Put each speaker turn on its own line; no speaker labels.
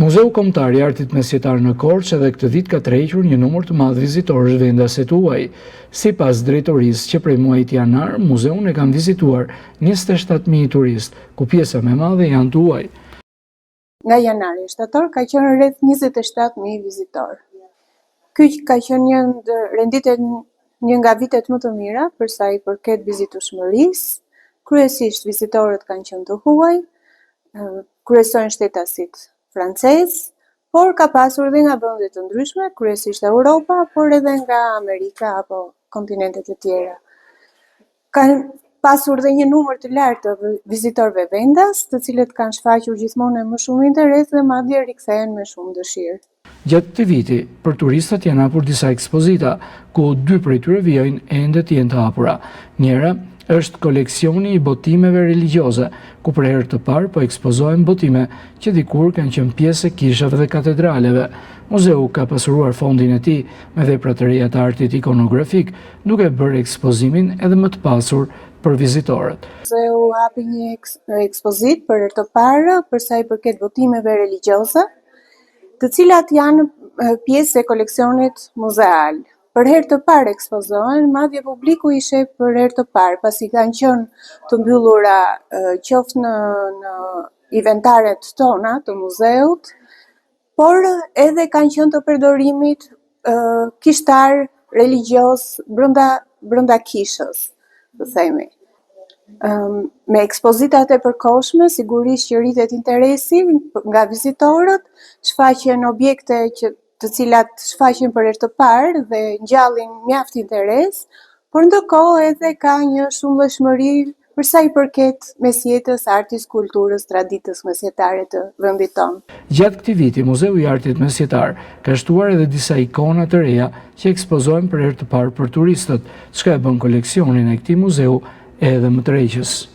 Muzeu Kombëtar i Artit Mesjetar në Korçë edhe këtë vit ka tërhequr një numër të madh vizitorësh vendaset tuaj. Sipas drejtorisë që prej muajit janar, muzeun e kanë vizituar 27.000 turistë, ku pjesa më e madhe janë tuaj.
Nga janari shtator ka qenë rreth 27.000 vizitorë. Ky ka qenë një nga vitet më të mira për sa i përket vizitueshmërisë. Kryesisht vizitorët kanë qenë të huaj, kryesojnë shtetasit francez, por ka pasur dhe nga vende të ndryshme, kryesisht Europa, por edhe nga Amerika apo kontinentet e tjera. Kanë pasur dhe një numër të lartë të vizitorëve vendas, të cilët kanë shfaqur gjithmonë më shumë interes dhe madje rikthehen me shumë dëshirë.
Gjatë këtij viti, për turistat janë hapur disa ekspozita, ku 2 prej tyre vijojnë ende të jenë të hapura. Njëra është koleksioni i botimeve religjioze, ku për herë të parë po ekspozohen botime që dikur kanë qenë pjesë e kishave dhe katedraleve. Muzeu ka pasuruar fondin e tij me vepra të reja të artit ikonografik, duke bërë ekspozimin edhe më të pasur për vizitorët.
Muzeu hapi një ekspozitë për herë të parë për sa i përket botimeve religjioze, të cilat janë pjesë e koleksionit muzeal. Për herë të parë ekspozohen, madje publiku i sheh për herë të parë, pasi kanë qenë të mbyllura qoftë në inventaret tona të muzeut, por edhe kanë qenë të përdorimit kishtar religjioz brenda kishës, të themi. Me ekspozitat e përkohshme, sigurisht që rritet interesi nga vizitorët, shfaqen objekte të cilat shfaqen për herë të parë dhe ngjallin mjaft interes, por ndërkohë edhe ka një shumëllëshmëri për sa i përket mesjetës, artit, kulturës, traditës mesjetare të vendit tonë.
Gjatë këtij viti, Muzeu i Artit Mesjetar ka shtuar edhe disa ikona të reja që ekspozohen për herë të parë për turistët, çka e bën koleksionin e këtij muzeu edhe më tërheqës.